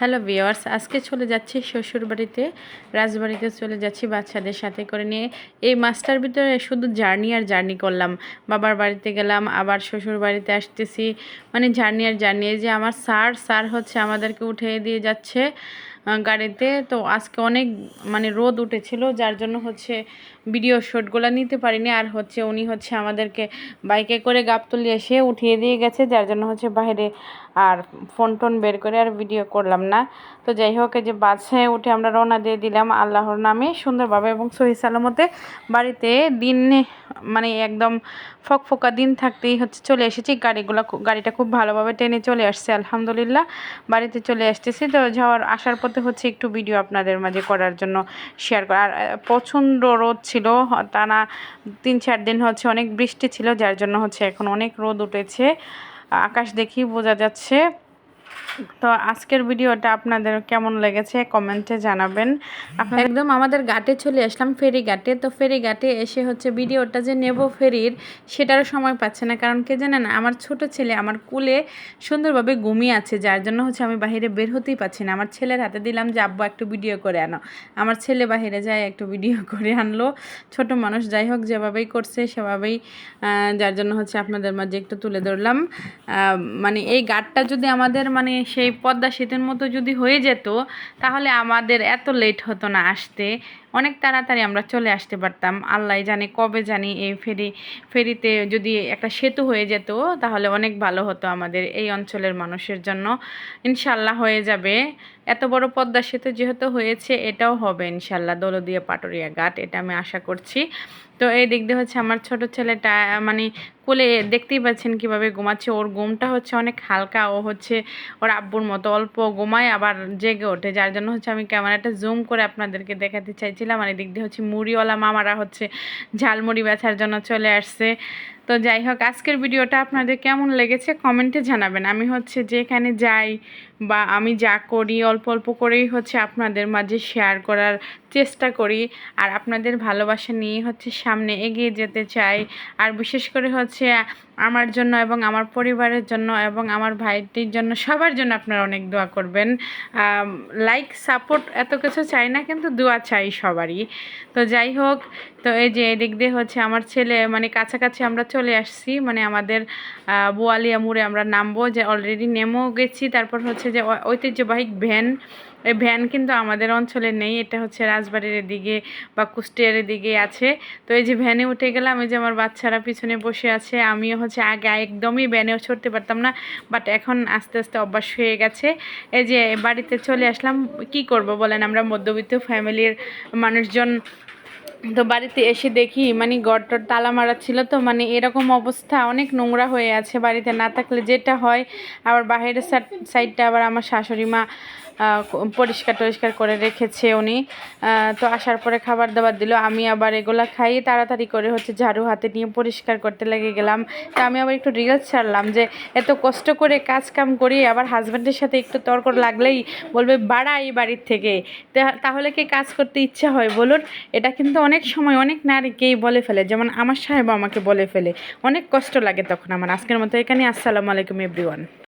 Hello viewers, আজকে চলে যাচ্ছি শ্বশুরবাড়িতে, রাজবাড়িতে চলে যাচ্ছি বাচ্চাদের সাথে করে নিয়ে। এই মাসটার ভিতরে শুধু জার্নি আর জার্নি করলাম। বাবার বাড়িতে গেলাম, আবার শ্বশুর বাড়িতে আসতেছি, মানে জার্নি আর জার্নি। এই যে আমার স্যার হচ্ছে আমাদেরকে উঠিয়ে দিয়ে যাচ্ছে গাড়িতে। তো আজকে অনেক মানে রোদ উঠেছিল, যার জন্য হচ্ছে ভিডিও শ্যুটগুলো নিতে পারিনি। আর হচ্ছে উনি হচ্ছে আমাদেরকে বাইকে করে গাবতলী এসে উঠিয়ে দিয়ে গেছে, যার জন্য হচ্ছে বাইরে আর ফোন টোন বের করে আর ভিডিও করলাম না। তো যাই হোক, এই যে বাসে উঠে আমরা রওনা দিয়ে দিলাম আল্লাহর নামে সুন্দরভাবে এবং সহি সালামতে বাড়িতে। দিন মানে একদম ফকফকা দিন থাকতেই হচ্ছে চলে এসেছি। গাড়িটা খুব ভালোভাবে টেনে চলে আসছে, আলহামদুলিল্লাহ বাড়িতে চলে আসতেছি। তো আসার পথে হচ্ছে একটু ভিডিও আপনাদের মাঝে করার জন্য শেয়ার করা। আর প্রচণ্ড রোদ ছিল, টানা 3-4 দিন হচ্ছে অনেক বৃষ্টি ছিল, যার জন্য হচ্ছে এখন অনেক রোদ উঠেছে, আকাশ দেখেই বোঝা যাচ্ছে। তো আজকের ভিডিওটা আপনাদের কেমন লেগেছে কমেন্টে জানাবেন। একদম আমাদের ঘাটে চলে আসলাম, ফেরি ঘাটে। তো ফেরি ঘাটে এসে হচ্ছে ভিডিওটা যে নেব ফেরির, সেটারও সময় পাচ্ছে না। কারণ কে জানেন, আমার ছোট ছেলে আমার কুলে সুন্দরভাবে ঘুমিয়ে আছে, যার জন্য হচ্ছে আমি বাইরে বের হতেই পারছি না। আমার ছেলের হাতে দিলাম যে আব্বু একটু ভিডিও করে আনো। আমার ছেলে বাইরে যায় একটু ভিডিও করে আনলো, ছোট মানুষ। যাই হোক, যেভাবেই করছে সেভাবেই, যার জন্য হচ্ছে আপনাদের মাঝে একটু তুলে ধরলাম। মানে এই ঘাটটা যদি আমাদের মানে সেই পদ্মা সেতুর মতো যদি হয়ে যেত, তাহলে আমাদের এত লেট হতো না আসতে, অনেক তাড়াতাড়ি আমরা চলে আসতে পারতাম। আল্লাহ জানে কবে জানি এই ফেরিতে যদি একটা সেতু হয়ে যেত, তাহলে অনেক ভালো হতো আমাদের এই অঞ্চলের মানুষের জন্য। ইনশাল্লাহ হয়ে যাবে। এত বড় পদ্মা সেতু যেহেতু হয়েছে, এটাও হবে ইনশাল্লাহ, দৌলতদিয়া পাটুরিয়া ঘাট, এটা আমি আশা করছি। তো এই দিক দিয়ে হচ্ছে আমার ছোট ছেলেটা মানে কোলে দেখতেই পাচ্ছেন কিভাবে ঘুমাচ্ছে। ওর ঘুমটা হচ্ছে অনেক হালকা, ও হচ্ছে ওর আব্বুর মতো অল্প ঘুমায় আবার জেগে ওঠে, যার জন্য হচ্ছে আমি ক্যামেরাটা জুম করে আপনাদেরকে দেখাতে চাইছিলাম। আর এদিক দিয়ে হচ্ছে মুড়িওয়ালা মামারা হচ্ছে ঝালমুড়ি বেচার জন্য চলে আসছে। তো যাই হোক, আজকের ভিডিওটা আপনাদের কেমন লেগেছে কমেন্টে জানাবেন। আমি হচ্ছে যেখানে যাই বা আমি যা করি অল্প অল্প করেই হচ্ছে আপনাদের মাঝে শেয়ার করার চেষ্টা করি। আর আপনাদের ভালোবাসা নিয়ে হচ্ছে সামনে এগিয়ে যেতে চাই। আর বিশেষ করে হচ্ছে আমার জন্য এবং আমার পরিবারের জন্য এবং আমার ভাইটির জন্য, সবার জন্য আপনারা অনেক দোয়া করবেন। লাইক সাপোর্ট এত কিছু চাই না, কিন্তু দোয়া চাই সবারই। তো যাই হোক, তো এই যে এদিক দিয়ে হচ্ছে আমার ছেলে মানে কাছাকাছি আমরা চলে আসছি, মানে আমাদের বোয়ালিয়া মোড়ে আমরা নামবো, যে অলরেডি নেমেও গেছি। তারপর হচ্ছে যে ঐতিহ্যবাহী ভ্যান, এই ভ্যান কিন্তু আমাদের অঞ্চলে নেই, এটা হচ্ছে রাজবাড়ির দিকে বা কুষ্টিয়ার দিকে আছে। তো এই যে ভ্যানে উঠে গেলাম, এই যে আমার বাচ্চারা পিছনে বসে আছে। আমিও হচ্ছে আগে একদমই ভ্যানেও চড়তে পারতাম না, বাট এখন আস্তে আস্তে অভ্যাস হয়ে গেছে। এই যে বাড়িতে চলে আসলাম, কি করব বলেন, আমরা মধ্যবিত্ত ফ্যামিলির মানুষজন। তো বাড়িতে এসে দেখি মানে ঘরটার তালা মারা ছিল, তো মানে এরকম অবস্থা, অনেক নোংরা হয়ে আছে। বাড়িতে না থাকলে যেটা হয়, আবার বাইরের সাইডটা আবার আমার শাশুড়ি মা পরিষ্কার করে রেখেছে উনি। তো আসার পরে খাবার দাবার দিল, আমি আবার এগুলা খাই তাড়াতাড়ি করে হচ্ছে ঝাড়ু হাতে নিয়ে পরিষ্কার করতে লেগে গেলাম। তো আমি আবার একটু রিলস ছাড়লাম যে এত কষ্ট করে কাজ কাম করি, আবার হাজব্যান্ডের সাথে একটু তর্ক লাগলেই বলবে বাড়া এই বাড়ির থেকে। তাহলে কি কাজ করতে ইচ্ছা হয় বলুন? এটা কিন্তু অনেক সময় অনেক নারীকেই বলে ফেলে, যেমন আমার সাহেব আমাকে বলে ফেলে, অনেক কষ্ট লাগে তখন আমার। আজকের মতো এখানে, আসসালামু আলাইকুম এভরিওয়ান।